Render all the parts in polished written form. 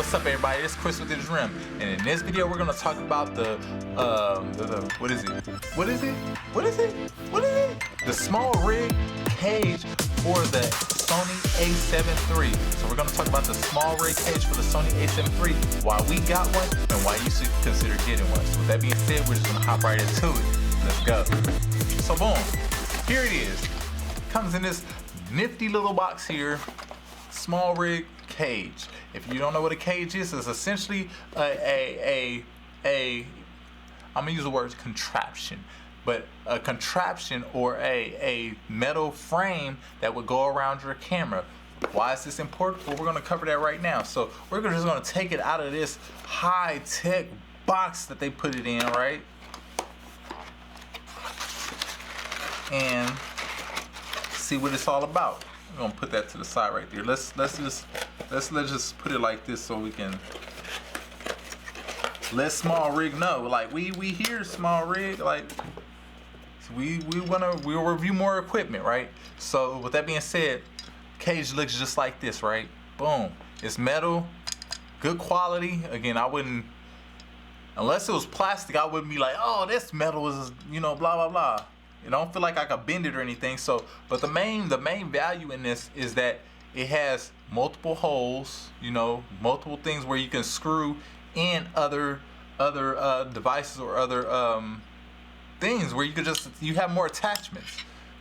What's up, everybody? It's Chris with Digital REM, and in this video we're gonna talk about the what is it? The SmallRig Cage for the Sony a7RV. So we're gonna talk about the SmallRig Cage for the Sony a7RV, why we got one, and why you should consider getting one. So with that being said, we're just gonna hop right into it. Let's go. So boom, here it is. Comes in this nifty little box here, SmallRig Cage. If you don't know what a cage is, it's essentially I'm gonna use the word contraption, but a contraption or a metal frame that would go around your camera. Why is this important? Well, we're gonna cover that right now. So we're just gonna take it out of this high-tech box that they put it in, right? And see what it's all about. I'm gonna put that to the side right there. Let's just put it like this so we can let SmallRig know. Like we here, SmallRig. Like we'll review more equipment, right? So with that being said, cage looks just like this, right? Boom. It's metal, good quality. Again, I wouldn't, unless it was plastic, I wouldn't be like, oh, this metal is, you know, blah blah blah. I don't feel like I could bend it or anything. So, but the main value in this is that it has multiple holes, you know, multiple things where you can screw in other devices or other things where you have more attachments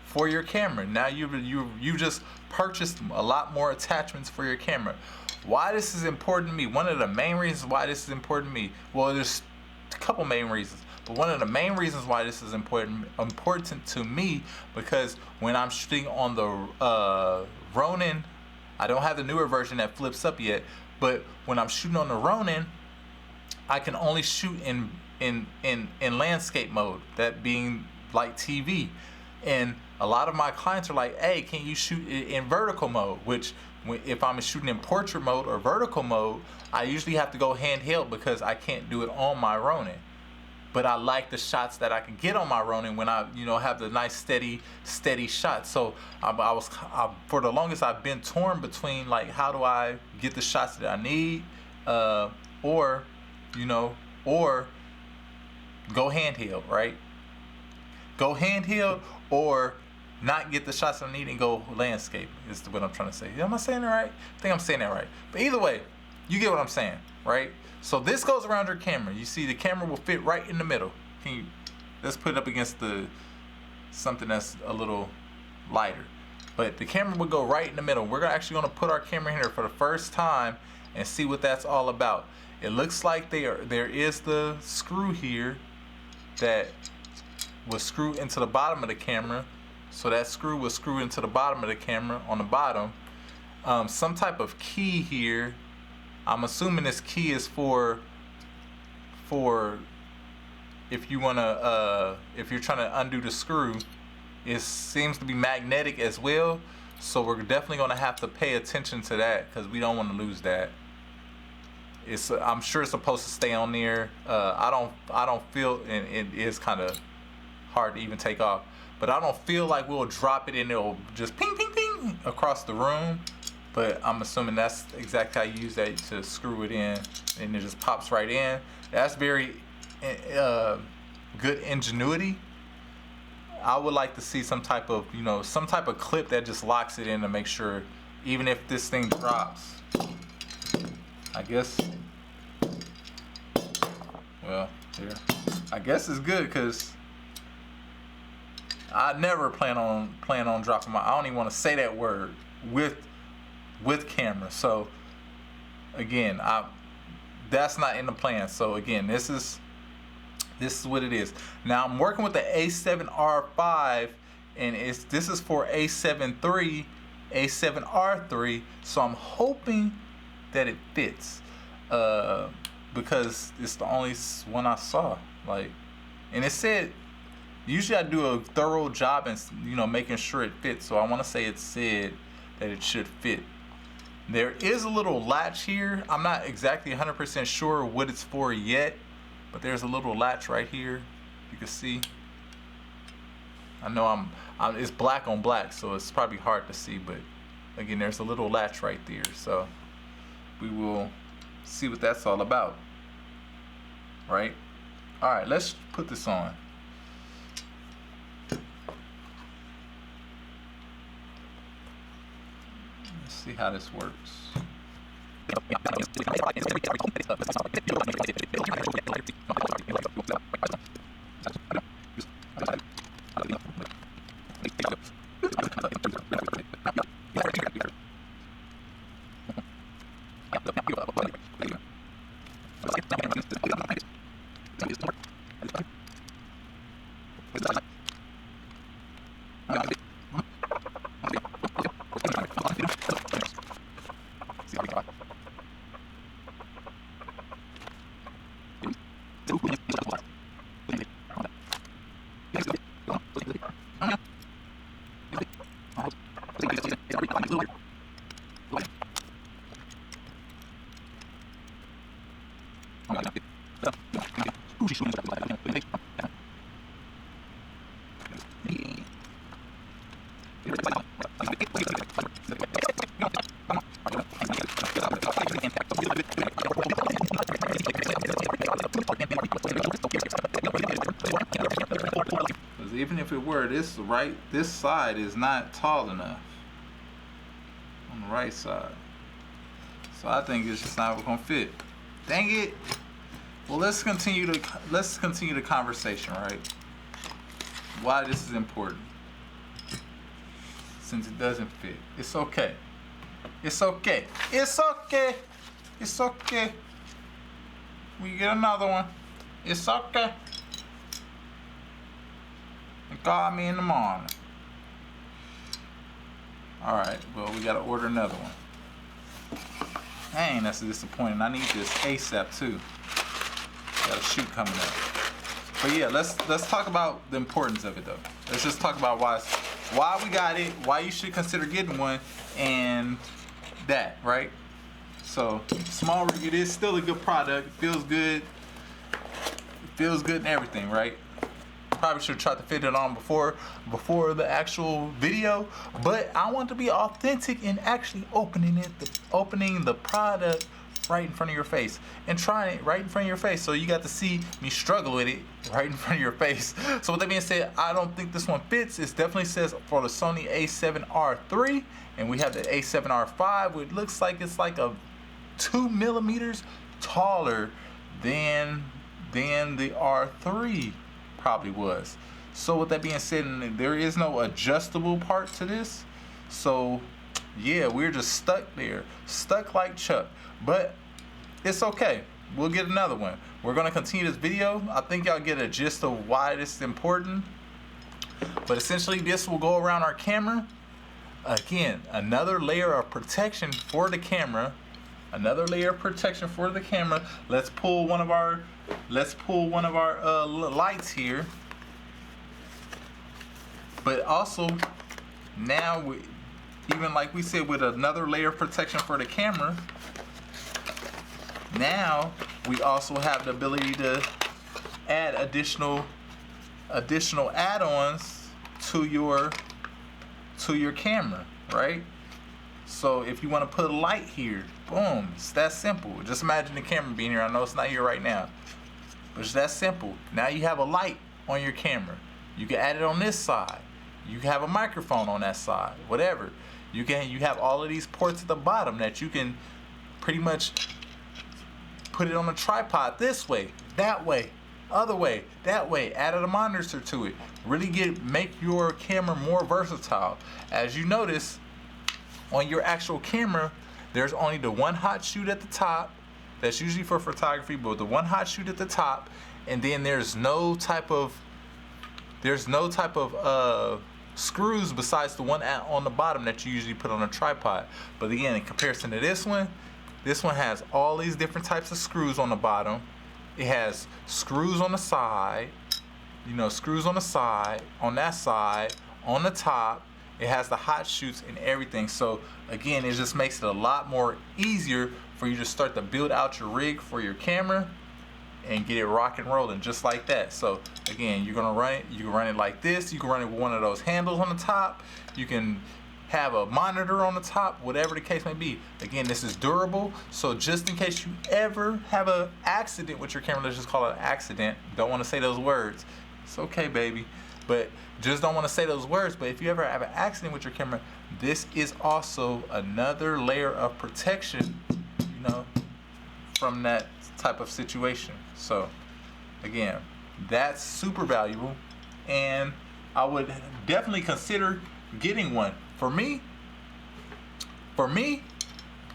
for your camera. Now you just purchased a lot more attachments for your camera. Why this is important to me? One of the main reasons why this is important to me. Well, there's a couple main reasons. But one of the main reasons why this is important to me, because when I'm shooting on the Ronin, I don't have the newer version that flips up yet, but when I'm shooting on the Ronin, I can only shoot in landscape mode, that being like TV. And a lot of my clients are like, hey, can you shoot it in vertical mode? Which, if I'm shooting in portrait mode or vertical mode, I usually have to go handheld because I can't do it on my Ronin. But I like the shots that I can get on my Ronin when I, you know, have the nice steady shots. So for the longest I've been torn between, like, how do I get the shots that I need, or go handheld, right? Go handheld or not get the shots I need and go landscape is what I'm trying to say. Am I saying that right? I think I'm saying that right. But either way, you get what I'm saying, right? So this goes around your camera. You see the camera will fit right in the middle. Let's put it up against something that's a little lighter. But the camera will go right in the middle. We're actually going to put our camera in here for the first time and see what that's all about. It looks like there is the screw here that will screw into the bottom of the camera. So that screw will screw into the bottom of the camera on the bottom. Some type of key here. I'm assuming this key is for if you wanna if you're trying to undo the screw. It seems to be magnetic as well, so we're definitely gonna have to pay attention to that because we don't want to lose that. I'm sure it's supposed to stay on there. I don't feel, and it is kind of hard to even take off, but I don't feel like we'll drop it and it'll just ping ping ping across the room. But I'm assuming that's exactly how you use that to screw it in, and it just pops right in. That's very good ingenuity. I would like to see some type of clip that just locks it in to make sure, even if this thing drops, I guess. Well, here, I guess it's good because I never plan on dropping my. I don't even want to say that word with camera. So again, that's not in the plan. So again, this is what it is. Now I'm working with the a7R5, and this is for a7RV, a7R3. So I'm hoping that it fits, because it's the only one I saw. Like, and it said usually I do a thorough job in making sure it fits. So I want to say it said that it should fit. There is a little latch here. I'm not exactly 100% sure what it's for yet, but there's a little latch right here. You can see. I know it's black on black, so it's probably hard to see, but again, there's a little latch right there. So we will see what that's all about, right? All right, let's put this on. Let's see how this works. Even if it were this side is not tall enough on the right side, so I think it's just not gonna fit. Dang it. Well, let's continue the conversation, right? Why this is important, since it doesn't fit. It's okay. It's okay. It's okay. It's okay. We get another one. It's okay. Call me in the morning. Alright, well, we gotta order another one. Dang, that's disappointing. I need this ASAP too. Got a shoot coming up. But yeah, let's talk about the importance of it though. Let's just talk about why we got it, why you should consider getting one, and that, right? So, SmallRig, it is still a good product. It feels good. It feels good and everything, right? Probably should have tried to fit it on before the actual video, but I want to be authentic in actually opening the product right in front of your face and trying it right in front of your face, so you got to see me struggle with it right in front of your face. So with that being said, I don't think this one fits. It definitely says for the Sony a7RV, and we have the a7R5, which looks like it's like a 2 millimeters taller than the R3 probably was. So with that being said, there is no adjustable part to this, so yeah, we're just stuck there, stuck like Chuck. But it's okay, we'll get another one. We're gonna continue this video. I think y'all get a gist of why this is important. But essentially, this will go around our camera. Again, another layer of protection for the camera. Another layer of protection for the camera. Let's pull one of our lights here. But also, now even like we said, with another layer of protection for the camera, now we also have the ability to add additional add-ons to your camera, right? So if you want to put a light here, boom, it's that simple. Just imagine the camera being here. I know it's not here right now, but it's that simple. Now you have a light on your camera. You can add it on this side. You can have a microphone on that side, whatever. You have all of these ports at the bottom that you can pretty much put it on a tripod this way, that way, other way, that way, added a monitor to it. Really make your camera more versatile. As you notice, on your actual camera, there's only the one hot shoot at the top. That's usually for photography, but the one hot shoot at the top, and then there's no type of screws besides the one on the bottom that you usually put on a tripod. But again, in comparison to this one has all these different types of screws on the bottom. It has screws on the side, screws on the side, on that side, on the top. It has the hot shoots and everything. So again, it just makes it a lot more easier for you to start to build out your rig for your camera and get it rock and rolling just like that. So again, you're gonna run it. You can run it like this. You can run it with one of those handles on the top. You can have a monitor on the top, whatever the case may be. Again, this is durable, so just in case you ever have an accident with your camera, let's just call it an accident. Don't want to say those words. It's okay, baby. But just don't want to say those words. But if you ever have an accident with your camera, this is also another layer of protection, you know, from that type of situation. So again, that's super valuable, and I would definitely consider getting one. For me,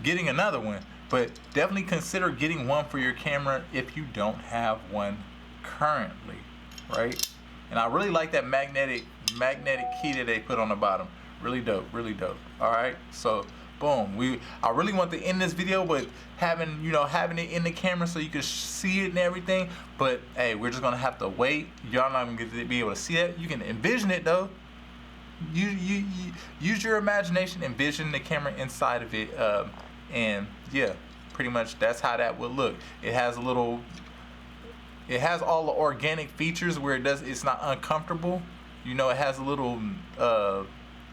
getting another one, but definitely consider getting one for your camera if you don't have one currently, right? And I really like that magnetic key that they put on the bottom. Really dope, really dope. All right, so boom. I really want to end this video with having it in the camera so you can see it and everything. But hey, we're just gonna have to wait. Y'all not gonna get to be able to see it. You can envision it though. You use your imagination, envision the camera inside of it, and yeah, pretty much that's how that would look. It has all the organic features where it's not uncomfortable. You know, it has a little I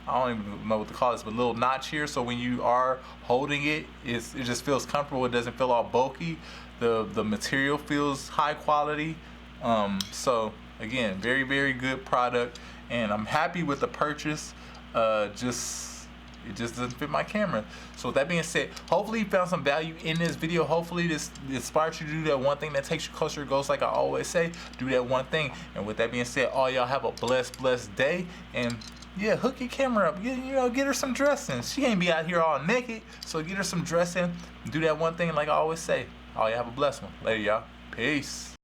don't even know what to call this, but a little notch here, so when you are holding it, it just feels comfortable. It doesn't feel all bulky. The material feels high quality. So again, very, very good product, and I'm happy with the purchase. It just doesn't fit my camera. So with that being said, hopefully you found some value in this video. Hopefully this inspires you to do that one thing that takes you closer to goals. Like I always say, do that one thing. And with that being said, all y'all have a blessed day. And yeah, hook your camera up. Get her some dressing. She ain't be out here all naked. So get her some dressing. Do that one thing like I always say. All y'all have a blessed one. Later, y'all. Peace.